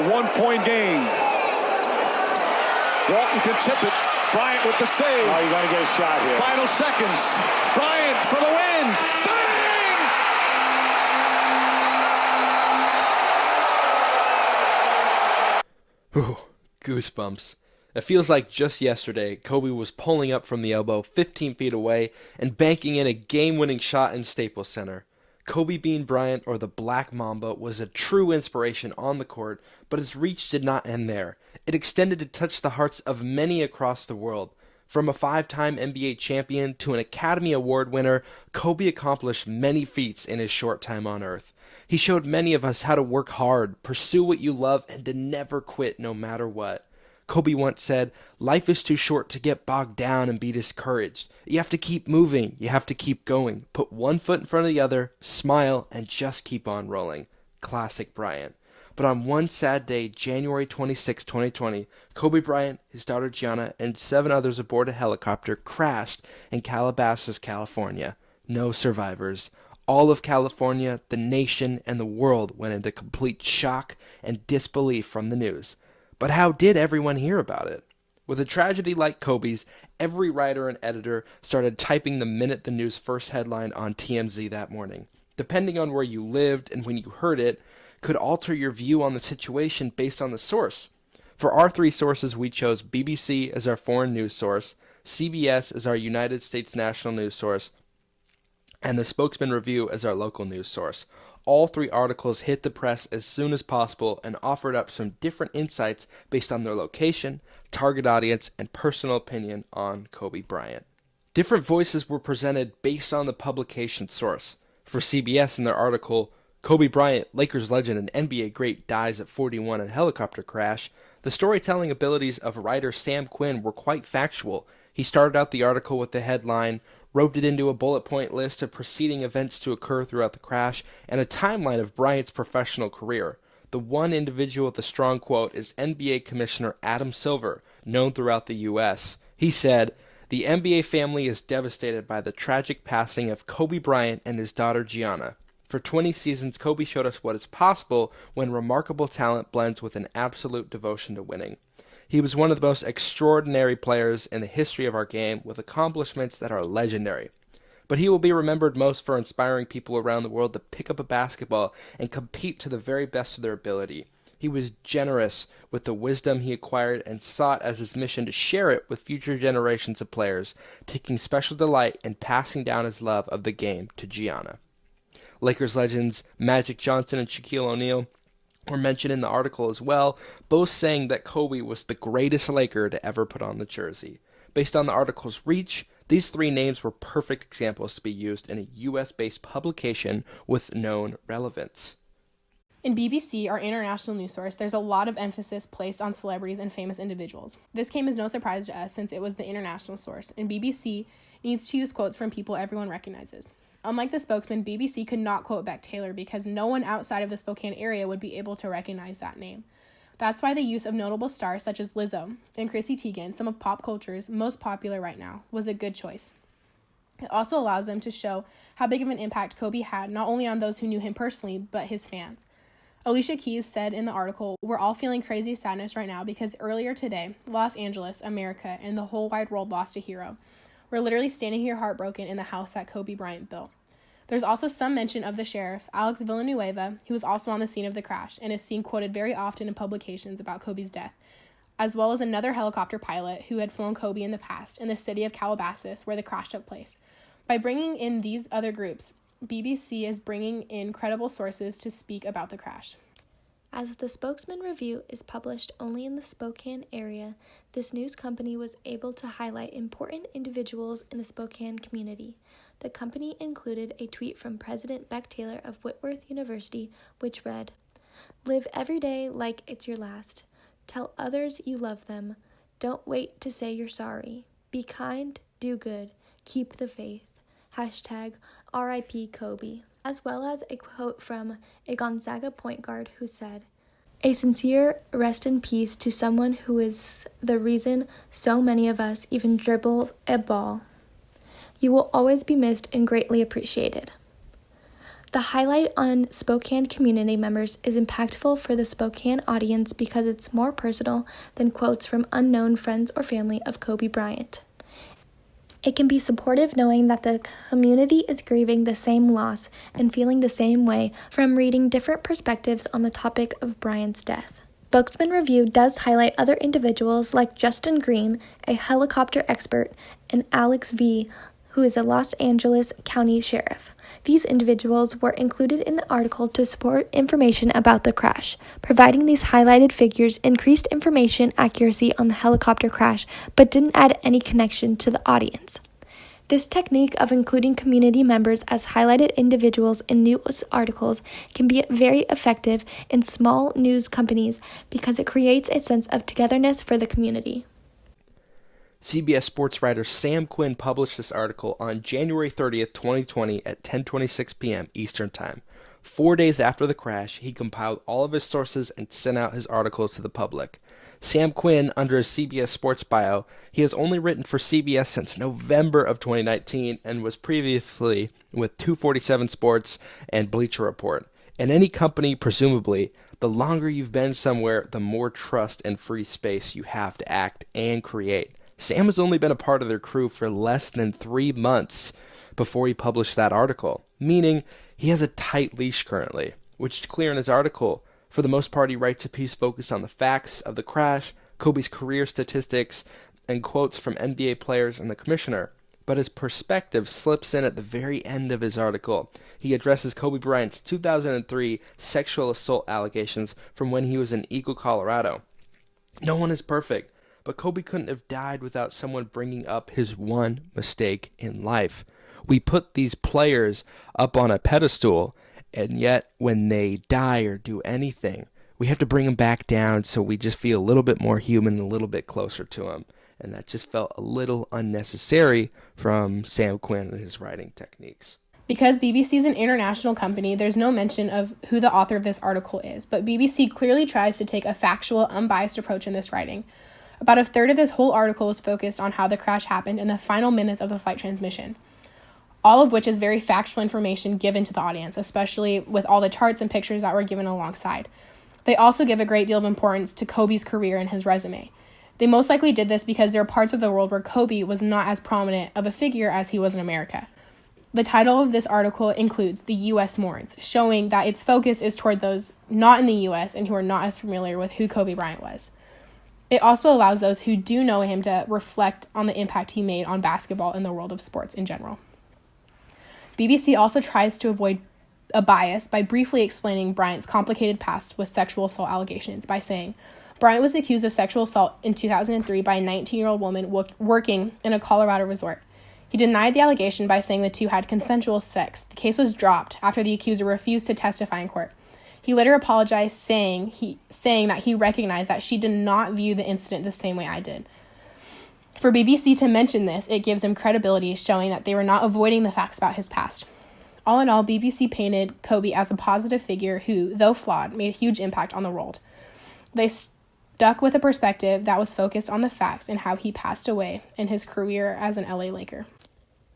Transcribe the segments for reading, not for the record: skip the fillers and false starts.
one-point game. Walton can tip it. Bryant with the save. Oh, you got to get a shot here. Final seconds. Bryant for the win. Bang! Ooh, goosebumps. It feels like just yesterday, Kobe was pulling up from the elbow 15 feet away and banking in a game-winning shot in Staples Center. Kobe Bean Bryant, or the Black Mamba, was a true inspiration on the court, but his reach did not end there. It extended to touch the hearts of many across the world. From a 5-time NBA champion to an Academy Award winner, Kobe accomplished many feats in his short time on Earth. He showed many of us how to work hard, pursue what you love, and to never quit no matter what. Kobe once said, "Life is too short to get bogged down and be discouraged. You have to keep moving. You have to keep going. Put one foot in front of the other, smile, and just keep on rolling." Classic Bryant. But on one sad day, January 26, 2020, Kobe Bryant, his daughter Gianna, and 7 others aboard a helicopter crashed in Calabasas, California. No survivors. All of California, the nation, and the world went into complete shock and disbelief from the news. But how did everyone hear about it? With a tragedy like Kobe's, every writer and editor started typing the minute the news first headlined on TMZ that morning. Depending on where you lived and when you heard it, could alter your view on the situation based on the source. For our 3 sources, we chose BBC as our foreign news source, CBS as our United States national news source, and the Spokesman Review as our local news source. All 3 articles hit the press as soon as possible and offered up some different insights based on their location, target audience, and personal opinion on Kobe Bryant. Different voices were presented based on the publication source. For CBS in their article, "Kobe Bryant, Lakers legend and NBA great, dies at 41 in helicopter crash," the storytelling abilities of writer Sam Quinn were quite factual. He started out the article with the headline, roped it into a bullet point list of preceding events to occur throughout the crash, and a timeline of Bryant's professional career. The one individual with a strong quote is NBA Commissioner Adam Silver, known throughout the U.S. He said, "The NBA family is devastated by the tragic passing of Kobe Bryant and his daughter Gianna. For 20 seasons, Kobe showed us what is possible when remarkable talent blends with an absolute devotion to winning. He was one of the most extraordinary players in the history of our game, with accomplishments that are legendary. But he will be remembered most for inspiring people around the world to pick up a basketball and compete to the very best of their ability. He was generous with the wisdom he acquired and sought as his mission to share it with future generations of players, taking special delight in passing down his love of the game to Gianna." Lakers legends Magic Johnson and Shaquille O'Neal were mentioned in the article as well, both saying that Kobe was the greatest Laker to ever put on the jersey. Based on the article's reach, these 3 names were perfect examples to be used in a U.S.-based publication with known relevance. In BBC, our international news source, there's a lot of emphasis placed on celebrities and famous individuals. This came as no surprise to us since it was the international source, and BBC needs to use quotes from people everyone recognizes. Unlike the Spokesman, BBC could not quote Beck Taylor because no one outside of the Spokane area would be able to recognize that name. That's why the use of notable stars such as Lizzo and Chrissy Teigen, some of pop culture's most popular right now, was a good choice. It also allows them to show how big of an impact Kobe had not only on those who knew him personally, but his fans. Alicia Keys said in the article, "We're all feeling crazy sadness right now because earlier today, Los Angeles, America, and the whole wide world lost a hero. We're literally standing here heartbroken in the house that Kobe Bryant built." There's also some mention of the sheriff, Alex Villanueva, who was also on the scene of the crash and is seen quoted very often in publications about Kobe's death, as well as another helicopter pilot who had flown Kobe in the past in the city of Calabasas where the crash took place. By bringing in these other groups, BBC is bringing in credible sources to speak about the crash. As the Spokesman Review is published only in the Spokane area, this news company was able to highlight important individuals in the Spokane community. The company included a tweet from President Beck Taylor of Whitworth University, which read, "Live every day like it's your last. Tell others you love them. Don't wait to say you're sorry. Be kind, do good, keep the faith. Hashtag RIP Kobe." As well as a quote from a Gonzaga point guard who said, "A sincere rest in peace to someone who is the reason so many of us even dribble a ball. You will always be missed and greatly appreciated." The highlight on Spokane community members is impactful for the Spokane audience because it's more personal than quotes from unknown friends or family of Kobe Bryant. It can be supportive knowing that the community is grieving the same loss and feeling the same way from reading different perspectives on the topic of Bryant's death. Spokesman Review does highlight other individuals like Justin Green, a helicopter expert, and Alex V., who is a Los Angeles County Sheriff. These individuals were included in the article to support information about the crash. Providing these highlighted figures increased information accuracy on the helicopter crash, but didn't add any connection to the audience. This technique of including community members as highlighted individuals in news articles can be very effective in small news companies because it creates a sense of togetherness for the community. CBS sports writer Sam Quinn published this article on January 30th, 2020 at 10:26 p.m. Eastern Time. 4 days after the crash, he compiled all of his sources and sent out his articles to the public. Sam Quinn, under his CBS Sports bio, he has only written for CBS since November of 2019 and was previously with 247 Sports and Bleacher Report. In any company, presumably, the longer you've been somewhere, the more trust and free space you have to act and create. Sam has only been a part of their crew for less than 3 months before he published that article, meaning he has a tight leash currently, which is clear in his article. For the most part, he writes a piece focused on the facts of the crash, Kobe's career statistics, and quotes from NBA players and the commissioner. But his perspective slips in at the very end of his article. He addresses Kobe Bryant's 2003 sexual assault allegations from when he was in Eagle, Colorado. No one is perfect, but Kobe couldn't have died without someone bringing up his one mistake in life. We put these players up on a pedestal, and yet when they die or do anything, we have to bring them back down so we just feel a little bit more human, a little bit closer to them. And that just felt a little unnecessary from Sam Quinn and his writing techniques. Because BBC is an international company, there's no mention of who the author of this article is, but BBC clearly tries to take a factual, unbiased approach in this writing. About a third of this whole article is focused on how the crash happened in the final minutes of the flight transmission, all of which is very factual information given to the audience, especially with all the charts and pictures that were given alongside. They also give a great deal of importance to Kobe's career and his resume. They most likely did this because there are parts of the world where Kobe was not as prominent of a figure as he was in America. The title of this article includes the U.S. mourns, showing that its focus is toward those not in the U.S. and who are not as familiar with who Kobe Bryant was. It also allows those who do know him to reflect on the impact he made on basketball and the world of sports in general. BBC also tries to avoid a bias by briefly explaining Bryant's complicated past with sexual assault allegations by saying, Bryant was accused of sexual assault in 2003 by a 19-year-old woman working in a Colorado resort. He denied the allegation by saying the two had consensual sex. The case was dropped after the accuser refused to testify in court. He later apologized, saying that he recognized that she did not view the incident the same way I did. For BBC to mention this, it gives him credibility, showing that they were not avoiding the facts about his past. All in all, BBC painted Kobe as a positive figure who, though flawed, made a huge impact on the world. They stuck with a perspective that was focused on the facts and how he passed away and his career as an LA Laker.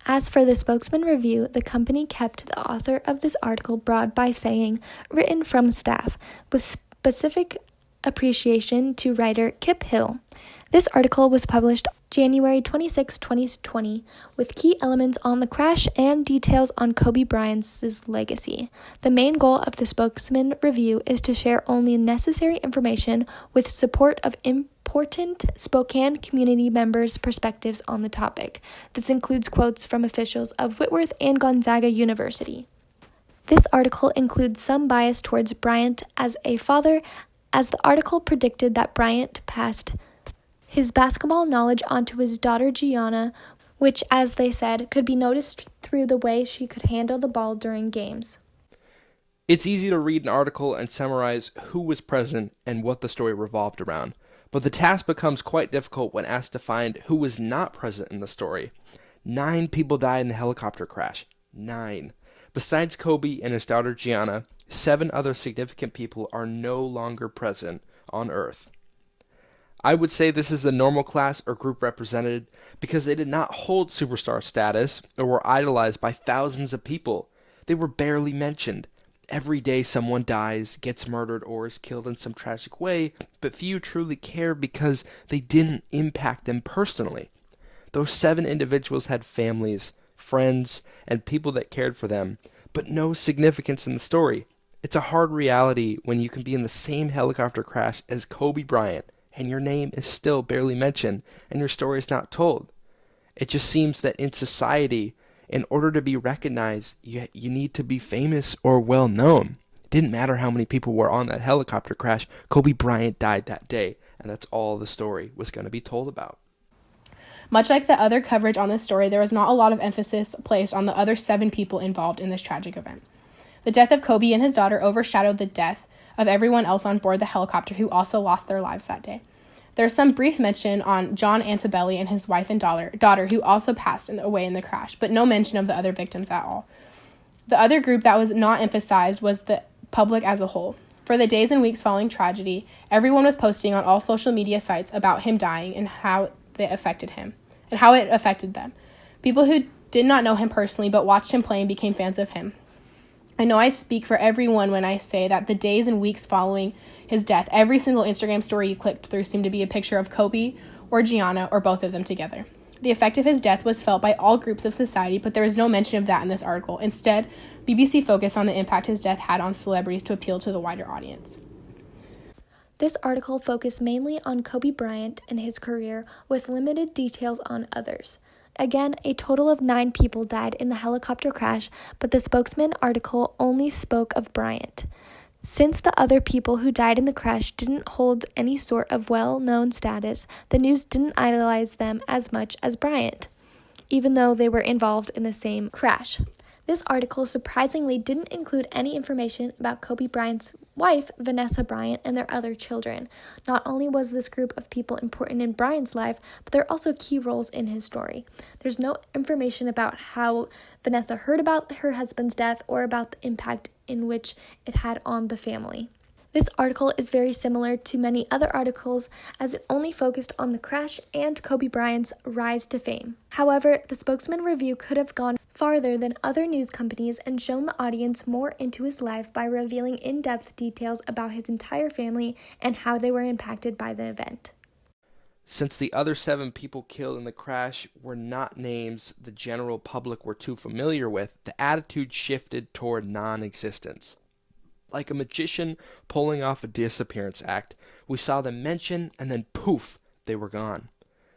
As for the Spokesman Review, the company kept the author of this article broad by saying, written from staff, with specific appreciation to writer Kip Hill. This article was published January 26, 2020, with key elements on the crash and details on Kobe Bryant's legacy. The main goal of the Spokesman Review is to share only necessary information with support of important Spokane community members' perspectives on the topic. This includes quotes from officials of Whitworth and Gonzaga University. This article includes some bias towards Bryant as a father, as the article predicted that Bryant passed his basketball knowledge onto his daughter Gianna, which, as they said, could be noticed through the way she could handle the ball during games. It's easy to read an article and summarize who was present and what the story revolved around, but the task becomes quite difficult when asked to find who was not present in the story. 9 people died in the helicopter crash. 9. Besides Kobe and his daughter Gianna, 7 other significant people are no longer present on Earth. I would say this is the normal class or group represented because they did not hold superstar status or were idolized by thousands of people. They were barely mentioned. Every day someone dies, gets murdered, or is killed in some tragic way, but few truly care because they didn't impact them personally. Those 7 individuals had families, friends, and people that cared for them, but no significance in the story. It's a hard reality when you can be in the same helicopter crash as Kobe Bryant, and your name is still barely mentioned, and your story is not told. It just seems that in society, in order to be recognized, you need to be famous or well known. It didn't matter how many people were on that helicopter crash. Kobe Bryant died that day, and that's all the story was going to be told about. Much like the other coverage on this story, there was not a lot of emphasis placed on the other 7 people involved in this tragic event. The death of Kobe and his daughter overshadowed the death of everyone else on board the helicopter who also lost their lives that day. There's some brief mention on John Antebelli and his wife and daughter who also passed away in the crash, but no mention of the other victims at all. The other group that was not emphasized was the public as a whole. For the days and weeks following tragedy, everyone was posting on all social media sites about him dying and how it affected them. People who did not know him personally but watched him play and became fans of him. I know I speak for everyone when I say that the days and weeks following his death, every single Instagram story you clicked through seemed to be a picture of Kobe or Gianna or both of them together. The effect of his death was felt by all groups of society, but there is no mention of that in this article. Instead, BBC focused on the impact his death had on celebrities to appeal to the wider audience. This article focused mainly on Kobe Bryant and his career, with limited details on others. Again, a total of 9 people died in the helicopter crash, but the spokesman article only spoke of Bryant. Since the other people who died in the crash didn't hold any sort of well-known status, the news didn't idolize them as much as Bryant, even though they were involved in the same crash. This article surprisingly didn't include any information about Kobe Bryant's wife, Vanessa Bryant, and their other children. Not only was this group of people important in Bryant's life, but they're also key roles in his story. There's no information about how Vanessa heard about her husband's death or about the impact in which it had on the family. This article is very similar to many other articles as it only focused on the crash and Kobe Bryant's rise to fame. However, the Spokesman Review could have gone farther than other news companies and shown the audience more into his life by revealing in-depth details about his entire family and how they were impacted by the event. Since the other 7 people killed in the crash were not names the general public were too familiar with, the attitude shifted toward non-existence. Like a magician pulling off a disappearance act, we saw them mention and then poof, they were gone.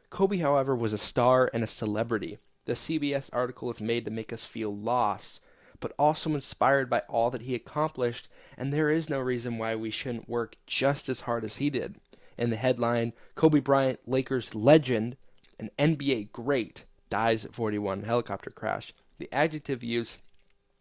Kobe, however, was a star and a celebrity. The CBS article is made to make us feel lost, but also inspired by all that he accomplished, and there is no reason why we shouldn't work just as hard as he did. In the headline, Kobe Bryant, Lakers legend, an NBA great, dies at 41 helicopter crash. The adjective use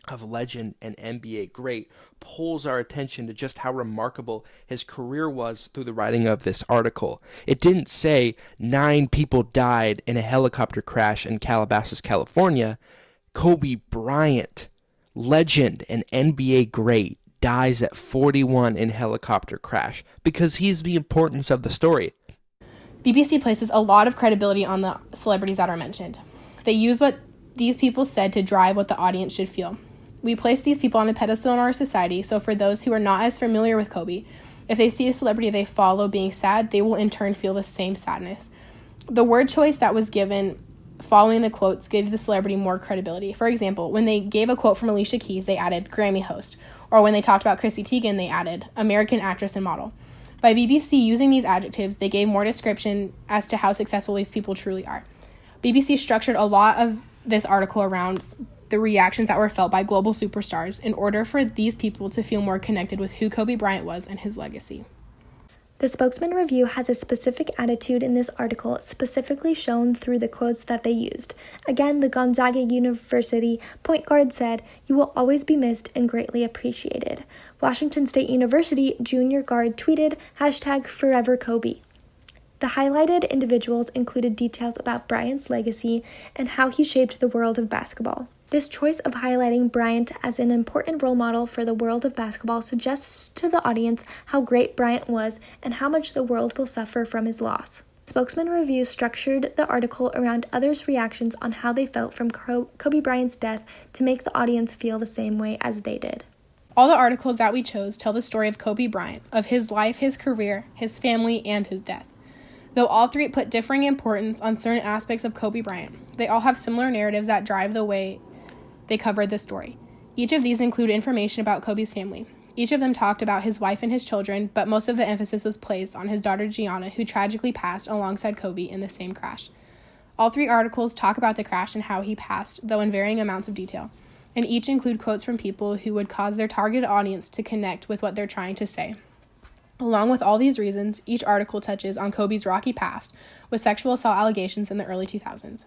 of legend and NBA great pulls our attention to just how remarkable his career was through the writing of this article. It didn't say 9 people died in a helicopter crash in Calabasas, California. Kobe Bryant, legend and NBA great, dies at 41 in helicopter crash because he's the importance of the story. BBC places a lot of credibility on the celebrities that are mentioned. They use what these people said to drive what the audience should feel. We place these people on a pedestal in our society, so for those who are not as familiar with Kobe, if they see a celebrity they follow being sad, they will in turn feel the same sadness. The word choice that was given following the quotes gave the celebrity more credibility. For example, when they gave a quote from Alicia Keys, they added Grammy host, or when they talked about Chrissy Teigen, they added American actress and model. By BBC using these adjectives, they gave more description as to how successful these people truly are. BBC structured a lot of this article around the reactions that were felt by global superstars in order for these people to feel more connected with who Kobe Bryant was and his legacy. The Spokesman Review has a specific attitude in this article, specifically shown through the quotes that they used. Again, the Gonzaga University point guard said, "You will always be missed and greatly appreciated." Washington State University junior guard tweeted, #ForeverKobe. The highlighted individuals included details about Bryant's legacy and how he shaped the world of basketball. This choice of highlighting Bryant as an important role model for the world of basketball suggests to the audience how great Bryant was and how much the world will suffer from his loss. Spokesman Review structured the article around others' reactions on how they felt from Kobe Bryant's death to make the audience feel the same way as they did. All the articles that we chose tell the story of Kobe Bryant, of his life, his career, his family, and his death. Though all three put differing importance on certain aspects of Kobe Bryant, they all have similar narratives that drive the way they covered the story. Each of these include information about Kobe's family. Each of them talked about his wife and his children, but most of the emphasis was placed on his daughter Gianna, who tragically passed alongside Kobe in the same crash. All three articles talk about the crash and how he passed, though in varying amounts of detail, and each include quotes from people who would cause their targeted audience to connect with what they're trying to say. Along with all these reasons, each article touches on Kobe's rocky past with sexual assault allegations in the early 2000s.